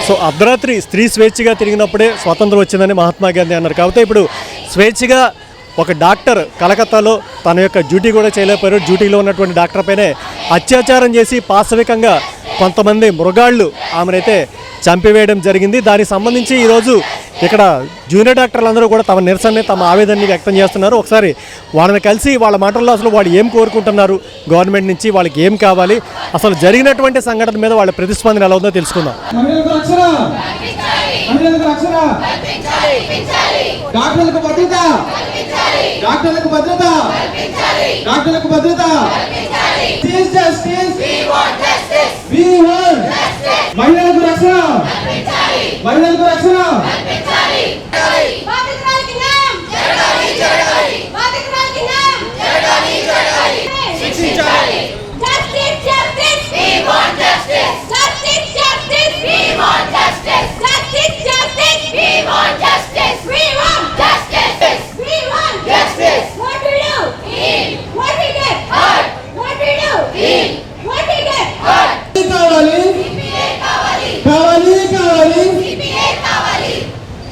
So అర్ధరాత్రి స్త్రీ స్వేచ్ఛగా తిరిగినప్పుడే స్వాతంత్రం వచ్చిందని మహాత్మా గాంధీ అన్నారు. కాబట్టి ఇప్పుడు స్వేచ్ఛగా ఒక డాక్టర్ కలకత్తాలో తన యొక్క డ్యూటీ కూడా చేయలేకపోయారు. డ్యూటీలో ఉన్నటువంటి డాక్టర్ పైనే అత్యాచారం చేసి పాశవికంగా కొంతమంది మృగాళ్ళు ఆమెనైతే చంపివేయడం జరిగింది. దానికి సంబంధించి ఈరోజు ఇక్కడ జూనియర్ డాక్టర్లందరూ కూడా తమ నిరసనని తమ ఆవేదనని వ్యక్తం చేస్తున్నారు. ఒకసారి వాళ్ళని కలిసి వాళ్ళ మాటల్లో అసలు వాళ్ళు ఏం కోరుకుంటున్నారు, గవర్నమెంట్ నుంచి వాళ్ళకి ఏం కావాలి, అసలు జరిగినటువంటి సంఘటన మీద వాళ్ళ ప్రతిస్పందన ఎలా ఉందో తెలుసుకుందాం. మహిళలకు రక్షణ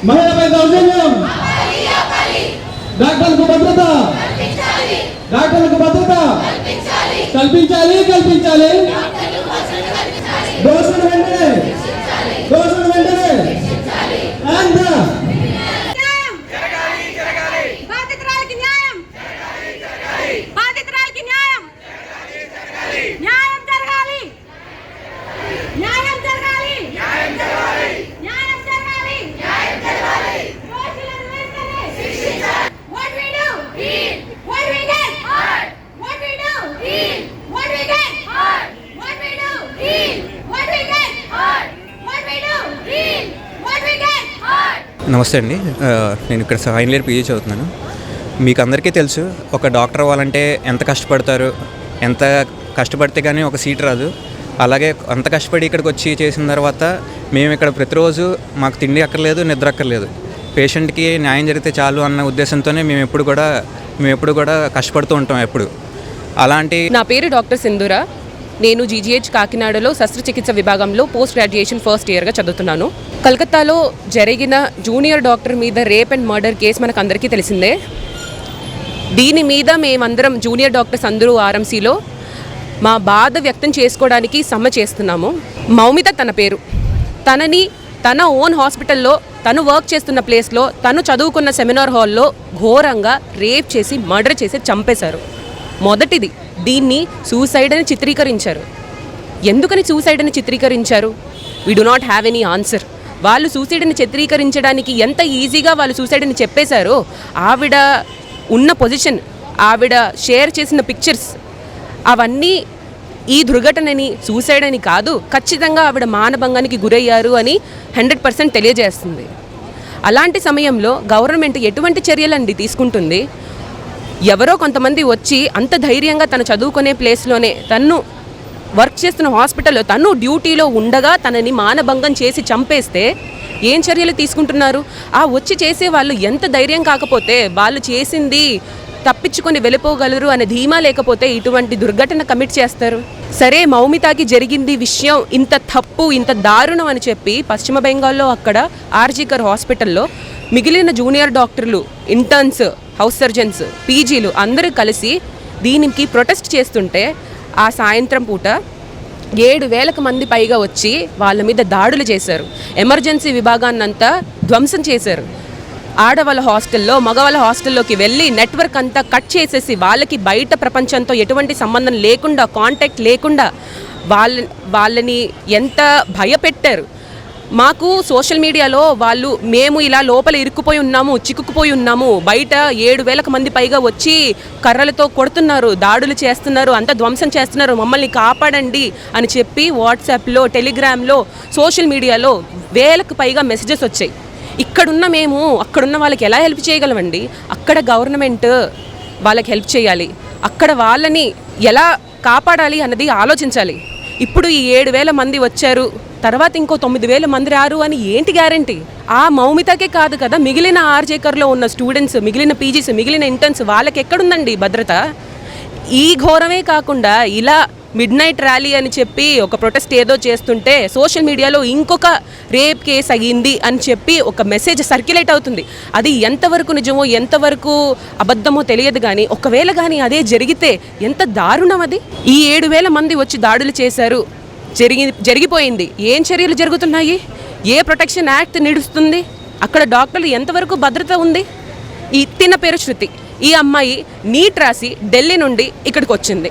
మహిళపై దౌర్జన్యం, డాక్టర్లకు భద్రత, డాక్టర్లకు భద్రత కల్పించాలి కల్పించాలి. దోషులు వెంటనే నమస్తే అండి. నేను ఇక్కడ ఫైనల్ ఇయర్ పీజీ చదువుతున్నాను. మీకు అందరికీ తెలుసు ఒక డాక్టర్ అవ్వాలంటే ఎంత కష్టపడతారు, ఎంత కష్టపడితే కానీ ఒక సీట్ రాదు. అలాగే అంత కష్టపడి ఇక్కడికి వచ్చి చేసిన తర్వాత మేము ఇక్కడ ప్రతిరోజు మాకు తిండి అక్కర్లేదు, నిద్ర అక్కర్లేదు, పేషెంట్కి న్యాయం జరిగితే చాలు అన్న ఉద్దేశంతోనే మేము ఎప్పుడు కూడా కష్టపడుతూ ఉంటాం ఎప్పుడు. నా పేరు డాక్టర్ సింధూర. నేను జీజీహెచ్ కాకినాడలో శస్త్రచికిత్స విభాగంలో పోస్ట్ గ్రాడ్యుయేషన్ ఫస్ట్ ఇయర్గా చదువుతున్నాను. కలకత్తాలో జరిగిన జూనియర్ డాక్టర్ మీద రేప్ అండ్ మర్డర్ కేసు మనకు అందరికీ తెలిసిందే. దీని మీద మేమందరం జూనియర్ డాక్టర్స్ అందరూ ఆర్ఎంసీలో మా బాధ వ్యక్తం చేసుకోవడానికి సమ్మె చేస్తున్నాము. మౌమిత తన పేరు. తనని తన ఓన్ హాస్పిటల్లో తను వర్క్ చేస్తున్న ప్లేస్లో తను చదువుకున్న సెమినార్ హాల్లో ఘోరంగా రేప్ చేసి మర్డర్ చేసి చంపేశారు. మొదటిది దీన్ని సూసైడ్ అని చిత్రీకరించారు. ఎందుకని సూసైడ్ అని చిత్రీకరించారు? We do not have any answer. వాళ్ళు సూసైడ్ని చిత్రీకరించడానికి ఎంత ఈజీగా వాళ్ళు సూసైడ్ని చెప్పేశారో, ఆవిడ ఉన్న పొజిషన్, ఆవిడ షేర్ చేసిన పిక్చర్స్ అవన్నీ ఈ దుర్ఘటనని సూసైడ్ అని కాదు, ఖచ్చితంగా ఆవిడ మానభంగానికి గురయ్యారు అని 100% తెలియజేస్తుంది. అలాంటి సమయంలో గవర్నమెంట్ ఎటువంటి చర్యలండి తీసుకుంటుంది? ఎవరో కొంతమంది వచ్చి అంత ధైర్యంగా తను చదువుకునే ప్లేస్లోనే, తను వర్క్ చేస్తున్న హాస్పిటల్లో తను డ్యూటీలో ఉండగా తనని మానభంగం చేసి చంపేస్తే ఏం చర్యలు తీసుకుంటున్నారు? ఆ వచ్చి చేసే వాళ్ళు ఎంత ధైర్యం కాకపోతే, వాళ్ళు చేసింది తప్పించుకొని వెళ్ళిపోగలరు అనే ధీమా లేకపోతే ఇటువంటి దుర్ఘటన కమిట్ చేస్తారు? సరే, మౌమితాకి జరిగింది విషయం ఇంత తప్పు, ఇంత దారుణం అని చెప్పి పశ్చిమ బెంగాల్లో అక్కడ ఆర్జీకర్ హాస్పిటల్లో మిగిలిన జూనియర్ డాక్టర్లు, ఇంటర్న్స్, హౌస్ సర్జన్స్, పీజీలు అందరూ కలిసి దీనికి ప్రొటెస్ట్ చేస్తుంటే ఆ సాయంత్రం పూట 7,000 మంది పైగా వచ్చి వాళ్ళ మీద దాడులు చేశారు. ఎమర్జెన్సీ విభాగాన్నంతా ధ్వంసం చేశారు. ఆడవాళ్ళ హాస్టల్లో, మగవాళ్ళ హాస్టల్లోకి వెళ్ళి నెట్వర్క్ అంతా కట్ చేసేసి వాళ్ళకి బయట ప్రపంచంతో ఎటువంటి సంబంధం లేకుండా, కాంటాక్ట్ లేకుండా వాళ్ళని ఎంత భయపెట్టారు. మాకు సోషల్ మీడియాలో మేము ఇలా లోపల ఇరుక్కుపోయి ఉన్నాము, చిక్కుకుపోయి ఉన్నాము, బయట 7,000 మంది పైగా వచ్చి కర్రలతో కొడుతున్నారు, దాడులు చేస్తున్నారు, అంతా ధ్వంసం చేస్తున్నారు, మమ్మల్ని కాపాడండి అని చెప్పి వాట్సాప్లో, టెలిగ్రామ్లో, సోషల్ మీడియాలో 1,000కు పైగా మెసేజెస్ వచ్చాయి. ఇక్కడున్న మేము అక్కడున్న వాళ్ళకి ఎలా హెల్ప్ చేయగలమండి? అక్కడ గవర్నమెంట్ వాళ్ళకి హెల్ప్ చేయాలి, అక్కడ వాళ్ళని ఎలా కాపాడాలి అన్నది ఆలోచించాలి. ఇప్పుడు ఈ 7,000 మంది వచ్చారు, తర్వాత ఇంకో 9,000 మంది రారు అని ఏంటి గ్యారంటీ? ఆ మౌమితకే కాదు కదా, మిగిలిన ఆర్జేకర్లో ఉన్న స్టూడెంట్స్, మిగిలిన పీజీస్, మిగిలిన ఇంటర్న్స్ వాళ్ళకి ఎక్కడుందండి భద్రత? ఈ ఘోరమే కాకుండా ఇలా మిడ్ నైట్ ర్యాలీ అని చెప్పి ఒక ప్రొటెస్ట్ ఏదో చేస్తుంటే సోషల్ మీడియాలో ఇంకొక రేప్ కేసు అయ్యింది అని చెప్పి ఒక మెసేజ్ సర్క్యులేట్ అవుతుంది. అది ఎంతవరకు నిజమో ఎంతవరకు అబద్ధమో తెలియదు, కానీ ఒకవేళ కానీ అదే జరిగితే ఎంత దారుణం అది. ఈ 7,000 మంది వచ్చి దాడులు చేశారు, జరిగిపోయింది. ఏం చర్యలు జరుగుతున్నాయి? ఏ ప్రొటెక్షన్ యాక్ట్ నిడుస్తుంది? అక్కడ డాక్టర్లు ఎంతవరకు భద్రత ఉంది? ఈ తిన పేరు శృతి, ఈ అమ్మాయి నీట్ రాసి ఢిల్లీ నుండి ఇక్కడికి వచ్చింది.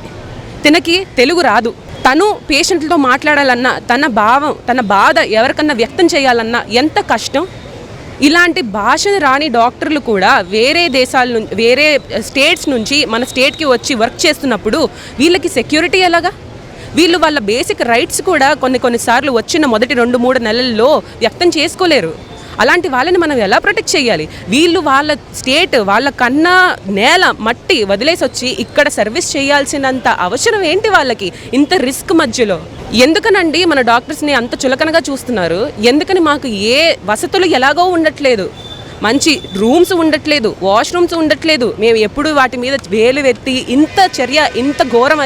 తినకి తెలుగు రాదు. తను పేషెంట్లతో మాట్లాడాలన్నా, తన భావం తన బాధ ఎవరికన్నా వ్యక్తం చేయాలన్నా ఎంత కష్టం. ఇలాంటి భాష రాని డాక్టర్లు కూడా వేరే దేశాల నుంచి, వేరే స్టేట్స్ నుంచి మన స్టేట్కి వచ్చి వర్క్ చేస్తున్నప్పుడు వీళ్ళకి సెక్యూరిటీ ఎలాగా? వీళ్ళు వాళ్ళ బేసిక్ రైట్స్ కూడా కొన్నిసార్లు వచ్చిన మొదటి 2-3 నెలల్లో వ్యక్తం చేసుకోలేరు. అలాంటి వాళ్ళని మనం ఎలా ప్రొటెక్ట్ చేయాలి? వీళ్ళు వాళ్ళ స్టేట్, వాళ్ళ కన్నా నేల మట్టి వదిలేసి వచ్చి ఇక్కడ సర్వీస్ చేయాల్సినంత అవసరం ఏంటి వాళ్ళకి ఇంత రిస్క్ మధ్యలో? ఎందుకనండి మన డాక్టర్స్ని అంత చులకనగా చూస్తున్నారు? ఎందుకని మాకు ఏ వసతులు ఎలాగో ఉండట్లేదు? మంచి రూమ్స్ ఉండట్లేదు, వాష్రూమ్స్ ఉండట్లేదు. మేము ఎప్పుడు వాటి మీద వేలు ఎత్తి ఇంత చర్య ఇంత ఘోరం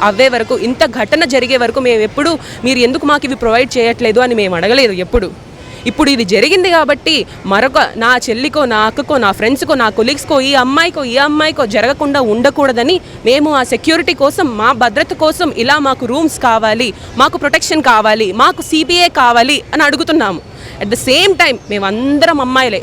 అవ్వే వరకు, ఇంత ఘటన జరిగే వరకు మేము ఎప్పుడు మీరు ఎందుకు మాకు ఇవి ప్రొవైడ్ చేయట్లేదు అని మేము అడగలేదు ఎప్పుడు. ఇప్పుడు ఇది జరిగింది కాబట్టి మరొక నా చెల్లికో, నా అక్కకో, నా ఫ్రెండ్స్కో, నా కొలీగ్స్కో, ఈ అమ్మాయికో జరగకుండా ఉండకూడదని మేము ఆ సెక్యూరిటీ కోసం, మా భద్రత కోసం ఇలా మాకు రూమ్స్ కావాలి, మాకు ప్రొటెక్షన్ కావాలి, మాకు సిపిఏ కావాలి అని అడుగుతున్నాము. అట్ ద సేమ్ టైం మేమందరం అమ్మాయిలే.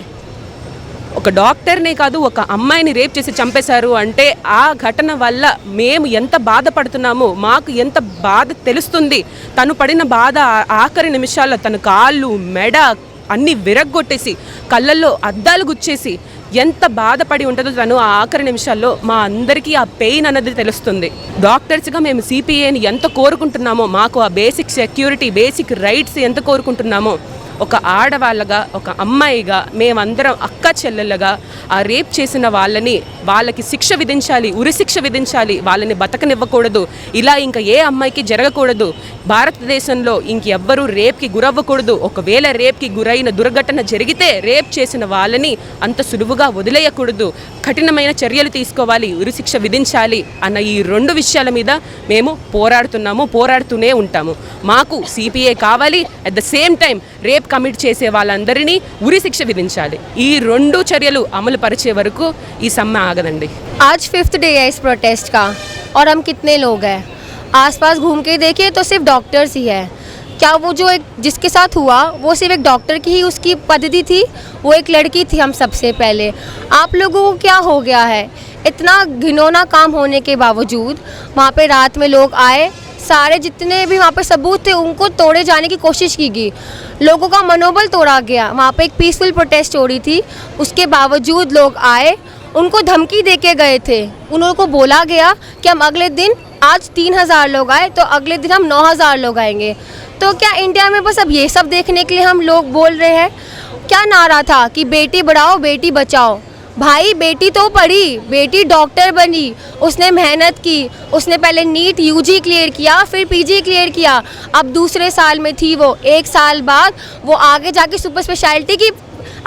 ఒక డాక్టర్నే కాదు, ఒక అమ్మాయిని రేప్ చేసి చంపేశారు అంటే ఆ ఘటన వల్ల మేము ఎంత బాధపడుతున్నామో మాకు ఎంత బాధ తెలుస్తుంది. తను పడిన బాధ ఆఖరి నిమిషాల్లో తన కాళ్ళు, మెడ అన్నీ విరగ్గొట్టేసి కళ్ళల్లో అద్దాలు గుచ్చేసి ఎంత బాధపడి ఉంటుందో తను ఆ ఆఖరి నిమిషాల్లో మా అందరికీ ఆ పెయిన్ అన్నది తెలుస్తుంది. డాక్టర్స్గా మేము సిపిఏని ఎంత కోరుకుంటున్నామో, మాకు ఆ బేసిక్ సెక్యూరిటీ, బేసిక్ రైట్స్ ఎంత కోరుకుంటున్నామో, ఒక ఆడవాళ్ళగా, ఒక అమ్మాయిగా మేమందరం అక్క చెల్లెళ్ళగా ఆ రేప్ చేసిన వాళ్ళకి శిక్ష విధించాలి, ఉరి శిక్ష విధించాలి. వాళ్ళని బతకనివ్వకూడదు. ఇలా ఇంకా ఏ అమ్మాయికి జరగకూడదు. భారతదేశంలో ఇంకెవ్వరూ రేప్కి గురవ్వకూడదు. ఒకవేళ రేప్కి గురైన దుర్ఘటన జరిగితే రేప్ చేసిన వాళ్ళని అంత సులువుగా వదిలేయకూడదు. కఠినమైన చర్యలు తీసుకోవాలి, ఉరి శిక్ష విధించాలి అన్న ఈ 2 విషయాల మీద మేము పోరాడుతూనే ఉంటాము. మాకు సిపిఏ కావాలి, at the same time rape commit చేసే వాళ్ళందరినీ ఉరి శిక్ష విధించాలి. ఈ 2 చర్యలు అమలు పరిచే వరకు ఈ సమ్మె ఆగదండి. आज 5th डे है इस प्रोटेस्ट का और हम कितने लोग हैं? आसपास घूम के देखिए तो सिर्फ डॉक्टर्स ही है. क्या वो जो एक जिसके साथ हुआ वो सिर्फ एक डॉक्टर की ही उसकी पद्धति थी? वो एक लड़की थी हम सबसे पहले. आप लोगों को क्या हो गया है? इतना घिनौना काम होने के बावजूद वहाँ पे रात में लोग आए, सारे जितने भी वहाँ पे सबूत थे उनको तोड़े जाने की कोशिश की गई. लोगों का मनोबल तोड़ा गया. वहाँ पे एक पीसफुल प्रोटेस्ट हो रही थी, उसके बावजूद लोग आए, उनको धमकी दे के गए थे. उनको बोला गया कि हम अगले दिन, आज 3,000 लोग आए तो अगले दिन हम 9,000 लोग आएंगे. तो क्या इंडिया में बस अब ये सब देखने के लिए हम लोग बोल रहे हैं? क्या नारा था कि बेटी बढ़ाओ बेटी बचाओ? भाई बेटी तो पढ़ी, बेटी डॉक्टर बनी, उसने मेहनत की, उसने पहले नीट यूजी क्लियर किया, फिर पीजी क्लियर किया, अब दूसरे साल में थी वो. 1 साल बाद वो आगे जाके सुपर स्पेशलिटी की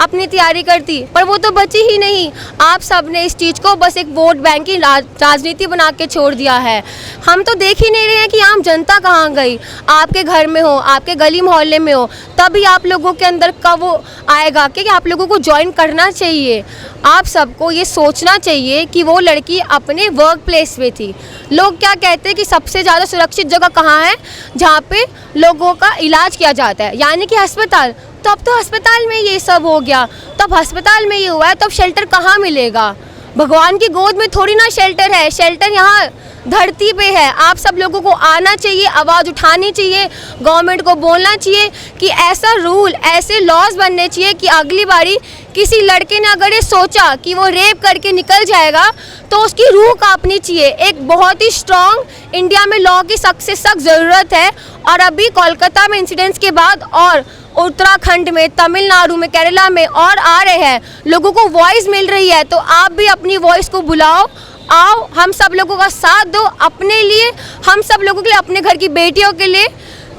अपनी तैयारी करती, पर वो तो बची ही नहीं. आप सब ने इस चीज़ को बस एक वोट बैंक की राजनीति बना के छोड़ दिया है. हम तो देख ही नहीं रहे हैं कि आम जनता कहाँ गई. आपके घर में हो, आपके गली मोहल्ले में हो, तभी आप लोगों के अंदर कब वो आएगा कि आप लोगों को ज्वाइन करना चाहिए. आप सबको ये सोचना चाहिए कि वो लड़की अपने वर्क प्लेस में थी. लोग क्या कहते हैं कि सबसे ज़्यादा सुरक्षित जगह कहाँ है? जहाँ पे लोगों का इलाज किया जाता है, यानी कि अस्पताल. तो अब तो अस्पताल में ये सब हो गया. तब अस्पताल में ये हुआ है, तब शेल्टर कहाँ मिलेगा? भगवान की गोद में थोड़ी ना शेल्टर है. शेल्टर यहाँ धरती पे है. आप सब लोगों को आना चाहिए, आवाज़ उठानी चाहिए, गवर्नमेंट को बोलना चाहिए कि ऐसा रूल, ऐसे लॉज बनने चाहिए कि अगली बारी किसी लड़के ने अगर ये सोचा कि वो रेप करके निकल जाएगा तो उसकी रूह कांपनी चाहिए. एक बहुत ही स्ट्रॉन्ग इंडिया में लॉ की सख्त से सख्त ज़रूरत है. और अभी कोलकाता में इंसिडेंट्स के बाद और उत्तराखंड में, तमिलनाडु में, केरला में और आ रहे हैं, लोगों को वॉइस मिल रही है. तो आप भी अपनी वॉइस को बुलाओ, आओ, हम सब लोगों का साथ दो अपने लिए, हम सब लोगों के लिए, अपने घर की बेटियों के लिए.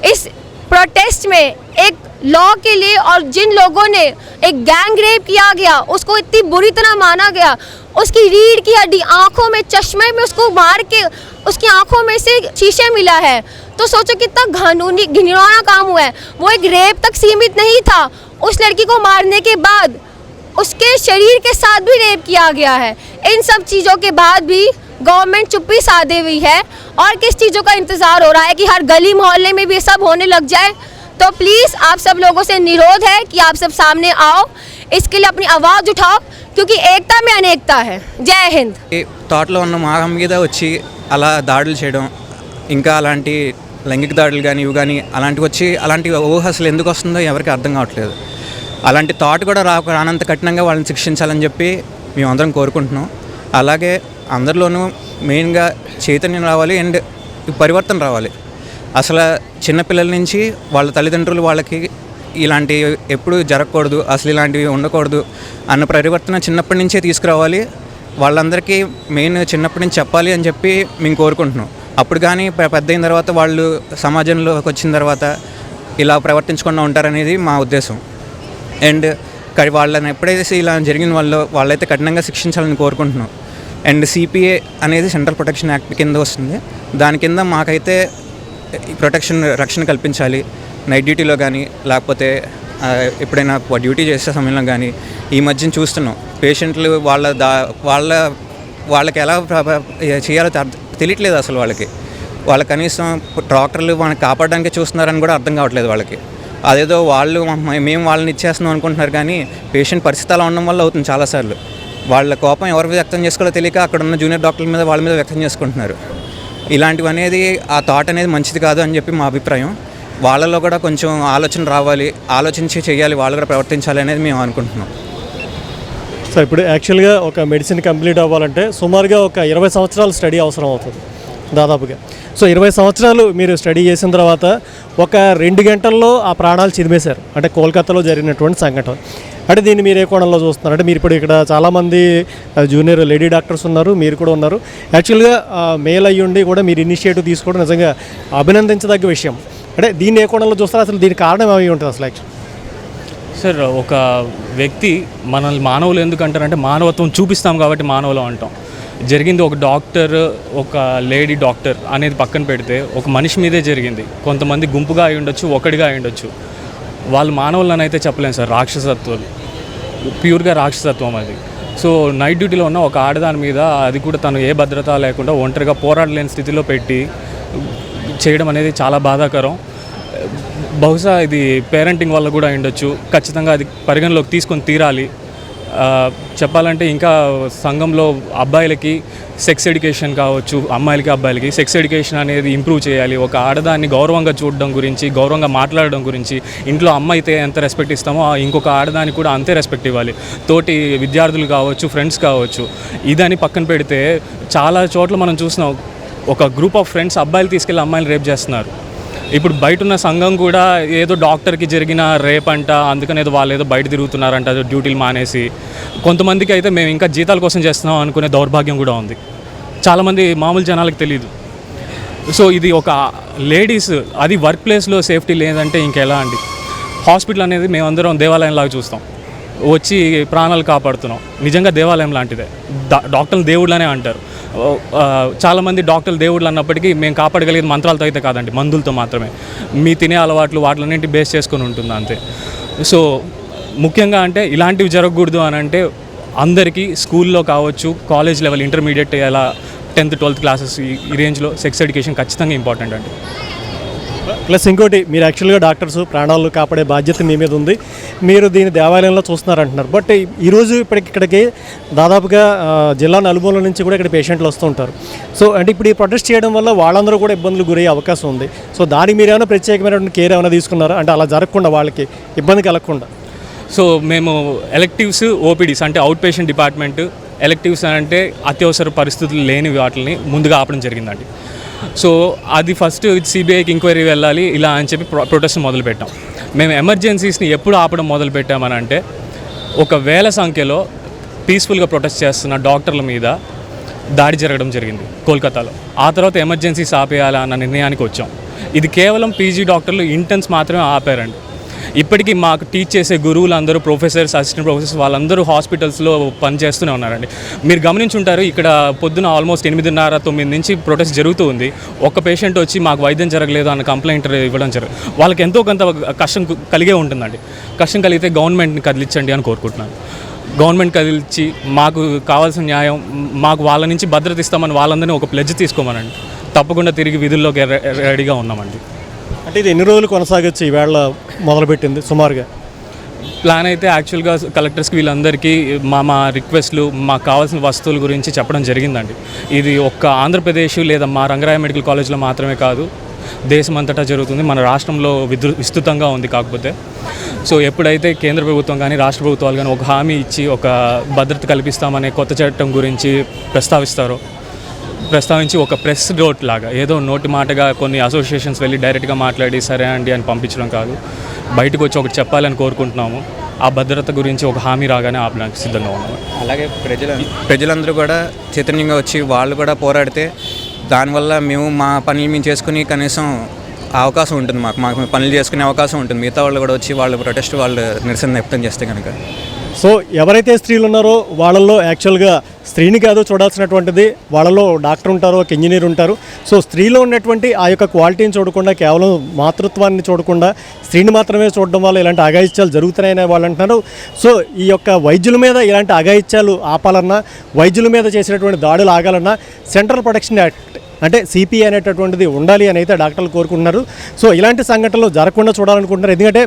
इस प्रोटेस्ट में एक लॉ के लिए, और जिन लोगों ने एक गैंग रेप किया गया उसको इतनी बुरी तरह माना गया, उसकी रीढ़ की हड्डी, आंखों में, चश्मे में उसको मार के उसकी आंखों में से शीशे मिला है, तो सोचो कितना घिनौना काम हुआ है। वो एक रेप तक सीमित नहीं था, उस लड़की को मारने के बाद उसके शरीर के साथ भी रेप किया गया है। इन सब चीज़ों के बाद भी गवर्नमेंट चुप्पी साधे हुई है, और किस चीज़ों का इंतज़ार हो रहा है कि हर गली मोहल्ले में भी ये सब होने लग जाए। तो प्लीज़ आप सब लोगों से निरोध है कि आप सब सामने आओ, इसके लिए अपनी आवाज़ उठाओ, क्योंकि एकता में अनेकता है। जय हिंद। ఈ తోటలో ఉన్న మా మీద వచ్చి అలా దాడులు చేయడం, ఇంకా అలాంటి లైంగిక దాడులు కానీ ఇవి కానీ అలాంటివి వచ్చి అలాంటి ఊహ అసలు ఎందుకు వస్తుందో ఎవరికి అర్థం కావట్లేదు. అలాంటి థాట్ కూడా రానంత కఠినంగా వాళ్ళని శిక్షించాలని చెప్పి మేమందరం కోరుకుంటున్నాం. అలాగే అందరిలోనూ మెయిన్గా చైతన్యం రావాలి అండ్ పరివర్తన రావాలి. అసలు చిన్నపిల్లల నుంచి వాళ్ళ తల్లిదండ్రులు వాళ్ళకి ఇలాంటివి ఎప్పుడు జరగకూడదు, అసలు ఇలాంటివి ఉండకూడదు అన్న పరివర్తన చిన్నప్పటి నుంచే తీసుకురావాలి. వాళ్ళందరికీ మెయిన్ చిన్నప్పటి నుంచి చెప్పాలి అని చెప్పి మేము కోరుకుంటున్నాం. అప్పుడు కానీ పెద్ద అయిన తర్వాత వాళ్ళు సమాజంలోకి వచ్చిన తర్వాత ఇలా ప్రవర్తించకుండా ఉంటారనేది మా ఉద్దేశం. అండ్ వాళ్ళని ఎప్పుడైతే ఇలా జరిగిన వాళ్ళైతే కఠినంగా శిక్షించాలని కోరుకుంటున్నాం. అండ్ సిపిఏ అనేది సెంట్రల్ ప్రొటెక్షన్ యాక్ట్ కింద వస్తుంది. దాని కింద మాకైతే రక్షణ కల్పించాలి. నైట్ డ్యూటీలో కానీ లేకపోతే ఎప్పుడైనా డ్యూటీ చేసే సమయంలో కానీ ఈ మధ్యన చూస్తున్నాం పేషెంట్లు వాళ్ళకి ఎలా చేయాలో తెలియట్లేదు. అసలు వాళ్ళ కనీసం డాక్టర్లు వాళ్ళని కాపాడడానికి చూస్తున్నారని కూడా అర్థం కావట్లేదు వాళ్ళకి. అదేదో మేము వాళ్ళని ఇచ్చేస్తున్నాం అనుకుంటున్నారు, కానీ పేషెంట్ పరిస్థితి అలా ఉండడం వల్ల అవుతుంది చాలాసార్లు. వాళ్ళ కోపం ఎవరు వ్యక్తం చేసుకోవాలో తెలియక అక్కడ ఉన్న జూనియర్ డాక్టర్ల మీద వాళ్ళ మీద వ్యక్తం చేసుకుంటున్నారు. ఇలాంటివి అనేది ఆ థాట్ అనేది మంచిది కాదు అని చెప్పి మా అభిప్రాయం. వాళ్ళలో కూడా కొంచెం ఆలోచన రావాలి, ఆలోచించి చేయాలి, వాళ్ళు కూడా ప్రవర్తించాలి అనేది మేము అనుకుంటున్నాం. సో ఇప్పుడు యాక్చువల్గా ఒక మెడిసిన్ కంప్లీట్ అవ్వాలంటే సుమారుగా ఒక 20 సంవత్సరాలు స్టడీ అవసరం అవుతుంది దాదాపుగా. సో 20 సంవత్సరాలు మీరు స్టడీ చేసిన తర్వాత ఒక 2 గంటల్లో ఆ ప్రాణాలు చిదిమేశారు. అంటే కోల్కతాలో జరిగినటువంటి సంఘటన. అంటే దీన్ని మీరు ఏ కోణంలో చూస్తున్నారు? అంటే మీరు ఇప్పుడు ఇక్కడ చాలామంది జూనియర్ లేడీ డాక్టర్స్ ఉన్నారు, మీరు కూడా ఉన్నారు. యాక్చువల్గా మేల్ అయ్యుండి కూడా మీరు ఇనిషియేటివ్ తీసుకోవడం నిజంగా అభినందించదగ్గ విషయం. అంటే దీన్ని ఏ కోణంలో చూస్తారు? అసలు దీనికి కారణం ఏమి ఉంటుంది అసలు? యాక్చువల్ సార్, ఒక వ్యక్తి మనల్ని మానవులు ఎందుకు అంటారంటే మానవత్వం చూపిస్తాం కాబట్టి మానవులు అంటాం. జరిగింది ఒక డాక్టర్, ఒక లేడీ డాక్టర్ అనేది పక్కన పెడితే ఒక మనిషి మీదే జరిగింది. కొంతమంది గుంపుగా అయి ఉండొచ్చు, ఒకటిగా అయి ఉండొచ్చు. వాళ్ళు మానవులను అయితే చెప్పలేము సార్. రాక్షసత్వాలు, ప్యూర్గా రాక్షసత్వం అది. సో నైట్ డ్యూటీలో ఉన్న ఒక ఆడదాని మీద, అది కూడా తను ఏ భద్రత లేకుండా ఒంటరిగా పోరాడలేని స్థితిలో పెట్టి చేయడం అనేది చాలా బాధాకరం. బహుశా ఇది పేరెంటింగ్ వల్ల కూడా ఉండొచ్చు. ఖచ్చితంగా అది పరిగణలోకి తీసుకొని తీరాలి. చెప్పాలంటే ఇంకా సంఘంలో అబ్బాయిలకి సెక్స్ ఎడ్యుకేషన్ కావచ్చు, అమ్మాయిలకి అబ్బాయిలకి సెక్స్ ఎడ్యుకేషన్ అనేది ఇంప్రూవ్ చేయాలి. ఒక ఆడదాన్ని గౌరవంగా చూడడం గురించి, గౌరవంగా మాట్లాడడం గురించి, ఇంట్లో అమ్మ అయితే ఎంత రెస్పెక్ట్ ఇస్తామో ఇంకొక ఆడదాన్ని కూడా అంతే రెస్పెక్ట్ ఇవ్వాలి. తోటి విద్యార్థులు కావచ్చు, ఫ్రెండ్స్ కావచ్చు. ఇదని పక్కన పెడితే చాలా చోట్ల మనం చూస్తున్నాం, ఒక గ్రూప్ ఆఫ్ ఫ్రెండ్స్ అబ్బాయిలు తీసుకెళ్ళి అమ్మాయిలు రేప్ చేస్తున్నారు. ఇప్పుడు బయట ఉన్న సంఘం కూడా ఏదో డాక్టర్కి జరిగిన రేప్ అంట, అందుకని ఏదో వాళ్ళు ఏదో బయట తిరుగుతున్నారంట డ్యూటీలు మానేసి. కొంతమందికి అయితే మేము ఇంకా జీతాల కోసం చేస్తున్నాం అనుకునే దౌర్భాగ్యం కూడా ఉంది. చాలామంది మామూలు జనాలకు తెలియదు. సో ఇది ఒక లేడీస్, అది వర్క్ ప్లేస్లో సేఫ్టీ లేదంటే ఇంకెలా అండి? హాస్పిటల్ అనేది మేమందరం దేవాలయంలాగా చూస్తాం, వచ్చి ప్రాణాలు కాపాడుతున్నాం. నిజంగా దేవాలయం లాంటిదే. డాక్టర్లు దేవుళ్ళనే అంటారు. చాలామంది డాక్టర్లు దేవుళ్ళు అన్నప్పటికీ మేము కాపాడగలిగేది మంత్రాలతో అయితే కాదండి, మందులతో మాత్రమే. మీ తినే అలవాట్లు వాటిలన్నింటి బేస్ చేసుకొని ఉంటుంది అంతే. సో ముఖ్యంగా అంటే ఇలాంటివి జరగకూడదు అని అంటే అందరికీ స్కూల్లో కావచ్చు, కాలేజ్ లెవెల్, ఇంటర్మీడియట్, ఎలా 10th 12th క్లాసెస్ ఈ రేంజ్లో సెక్స్ ఎడ్యుకేషన్ ఖచ్చితంగా ఇంపార్టెంట్ అండి. ప్లస్ ఇంకోటి, మీరు యాక్చువల్గా డాక్టర్స్, ప్రాణాలు కాపాడే బాధ్యత మీ మీద ఉంది. మీరు దీన్ని దేవాలయంలో చూస్తున్నారంటున్నారు. బట్ ఈరోజు ఇక్కడికి దాదాపుగా జిల్లా నలుమూల నుంచి కూడా ఇక్కడ పేషెంట్లు వస్తూ ఉంటారు. సో అంటే ఇప్పుడు ఈ ప్రొటెస్ట్ చేయడం వల్ల వాళ్ళందరూ కూడా ఇబ్బందులు గురయ్యే అవకాశం ఉంది. సో దానికి మీరు ఏమైనా ప్రత్యేకమైనటువంటి కేర్ ఏమైనా తీసుకున్నారా? అంటే అలా జరగకుండా, వాళ్ళకి ఇబ్బంది కలగకుండా. సో మేము ఎలెక్టివ్స్, ఓపీడీస్ అంటే అవుట్ పేషెంట్ డిపార్ట్మెంట్, ఎలెక్టివ్స్ అంటే అత్యవసర పరిస్థితులు లేని వాటిని ముందుగా ఆపడం జరిగిందండి. సో అది ఫస్ట్ సిబిఐకి ఎంక్వైరీ వెళ్ళాలి ఇలా అని చెప్పి ప్రొటెస్ట్ మొదలుపెట్టాం. మేము ఎమర్జెన్సీస్ని ఎప్పుడు ఆపడం మొదలుపెట్టామని అంటే, 1,000 సంఖ్యలో పీస్ఫుల్గా ప్రొటెస్ట్ చేస్తున్న డాక్టర్ల మీద దాడి జరగడం జరిగింది కోల్కతాలో. ఆ తర్వాత ఎమర్జెన్సీస్ ఆపేయాలా అన్న నిర్ణయానికి వచ్చాం. ఇది కేవలం పీజీ డాక్టర్లు, ఇంటర్న్స్ మాత్రమే ఆపారండి. ఇప్పటికీ మాకు టీచ్ చేసే గురువులు అందరూ ప్రొఫెసర్స్, అసిస్టెంట్ ప్రొఫెసర్స్ వాళ్ళందరూ హాస్పిటల్స్లో పనిచేస్తూనే ఉన్నారండి. మీరు గమనించుంటారు, ఇక్కడ పొద్దున ఆల్మోస్ట్ 8:30-9 నుంచి ప్రొటెస్ట్ జరుగుతూ ఉంది. ఒక పేషెంట్ వచ్చి మాకు వైద్యం జరగలేదు అన్న కంప్లైంట్ ఇవ్వడం జరుగుతుంది. వాళ్ళకి ఎంతో కొంత కష్టం కలిగే ఉంటుందండి. కష్టం కలిగితే గవర్నమెంట్ని కదిలించండి అని కోరుకుంటున్నాను. గవర్నమెంట్ కదిలించి మాకు కావాల్సిన న్యాయం, మాకు వాళ్ళ నుంచి భద్రత ఇస్తామని వాళ్ళందరినీ ఒక ప్లెడ్జ్ తీసుకోమనండి. తప్పకుండా తిరిగి విధుల్లోకి రెడీగా ఉన్నామండి. అంటే ఇది ఎన్ని రోజులు కొనసాగొచ్చు? ఈవేళ మొదలుపెట్టింది సుమారుగా ప్లాన్ అయితే యాక్చువల్గా కలెక్టర్స్కి వీళ్ళందరికీ మా రిక్వెస్ట్లు, మాకు కావాల్సిన వస్తువుల గురించి చెప్పడం జరిగిందండి. ఇది ఒక్క ఆంధ్రప్రదేశ్ లేదా మా రంగరాయ మెడికల్ కాలేజ్లో మాత్రమే కాదు, దేశమంతటా జరుగుతుంది. మన రాష్ట్రంలో విస్తృతంగా ఉంది. కాకపోతే సో ఎప్పుడైతే కేంద్ర ప్రభుత్వం కానీ రాష్ట్ర ప్రభుత్వాలు కానీ ఒక హామీ ఇచ్చి ఒక భద్రత కల్పిస్తామనే కొత్త చట్టం గురించి ప్రస్తావించి ఒక ప్రెస్ నోట్ లాగా ఏదో నోటి మాటగా కొన్ని అసోసియేషన్స్ వెళ్ళి డైరెక్ట్గా మాట్లాడి సరే అండి అని పంపించడం కాదు, బయటకు వచ్చి ఒకటి చెప్పాలని కోరుకుంటున్నాము. ఆ భద్రత గురించి ఒక హామీ రాగానే ఆపడానికి సిద్ధంగా ఉన్నాము. అలాగే ప్రజలందరూ కూడా చైతన్యంగా వచ్చి వాళ్ళు కూడా పోరాడితే దానివల్ల మేము మా పనులు మేము చేసుకుని కనీసం అవకాశం ఉంటుంది, మాకు పనులు చేసుకునే అవకాశం ఉంటుంది. మిగతా వాళ్ళు కూడా వచ్చి వాళ్ళు ప్రొటెస్ట్ వాళ్ళు నిరసన వ్యక్తం చేస్తే కనుక. సో ఎవరైతే స్త్రీలు ఉన్నారో వాళ్ళల్లో యాక్చువల్గా స్త్రీని కాదు చూడాల్సినటువంటిది, వాళ్ళలో డాక్టర్ ఉంటారు, ఒక ఇంజనీర్ ఉంటారు. సో స్త్రీలో ఉన్నటువంటి ఆ యొక్క క్వాలిటీని చూడకుండా, కేవలం మాతృత్వాన్ని చూడకుండా స్త్రీని మాత్రమే చూడడం వల్ల ఇలాంటి అఘాయిత్యాలు జరుగుతున్నాయని వాళ్ళు అంటున్నారు. సో ఈ యొక్క వైద్యుల మీద ఇలాంటి అఘాయిత్యాలు ఆపాలన్నా, వైద్యుల మీద చేసినటువంటి దాడులు ఆగాలన్నా సెంట్రల్ ప్రొటెక్షన్ యాక్ట్ అంటే సిపిఐ అనేటటువంటిది ఉండాలి అని అయితే డాక్టర్లు కోరుకుంటున్నారు. సో ఇలాంటి సంఘటనలు జరగకుండా చూడాలనుకుంటున్నారు. ఎందుకంటే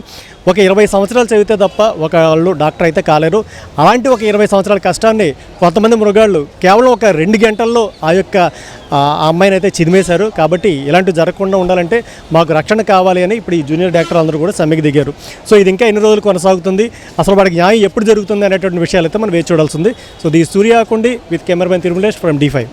ఒక 20 సంవత్సరాలు చదివితే తప్ప ఒకళ్ళు డాక్టర్ అయితే కాలేరు. అలాంటి ఒక 20 సంవత్సరాల కష్టాన్ని కొంతమంది మృగాళ్ళు కేవలం ఒక 2 గంటల్లో ఆ యొక్క ఆ అమ్మాయిని అయితే చిదిమేశారు. కాబట్టి ఇలాంటివి జరగకుండా ఉండాలంటే మాకు రక్షణ కావాలి అని ఇప్పుడు ఈ జూనియర్ డాక్టర్ అందరూ కూడా సమ్మెకి దిగారు. సో ఇది ఇంకా ఎన్ని రోజులు కొనసాగుతుంది, అసలు వాడికి న్యాయం ఎప్పుడు జరుగుతుంది అనేటువంటి విషయాలు అయితే మనం వేచి చూడాల్సింది. So the Suryakundi with cameraman Tirumalesh from D5.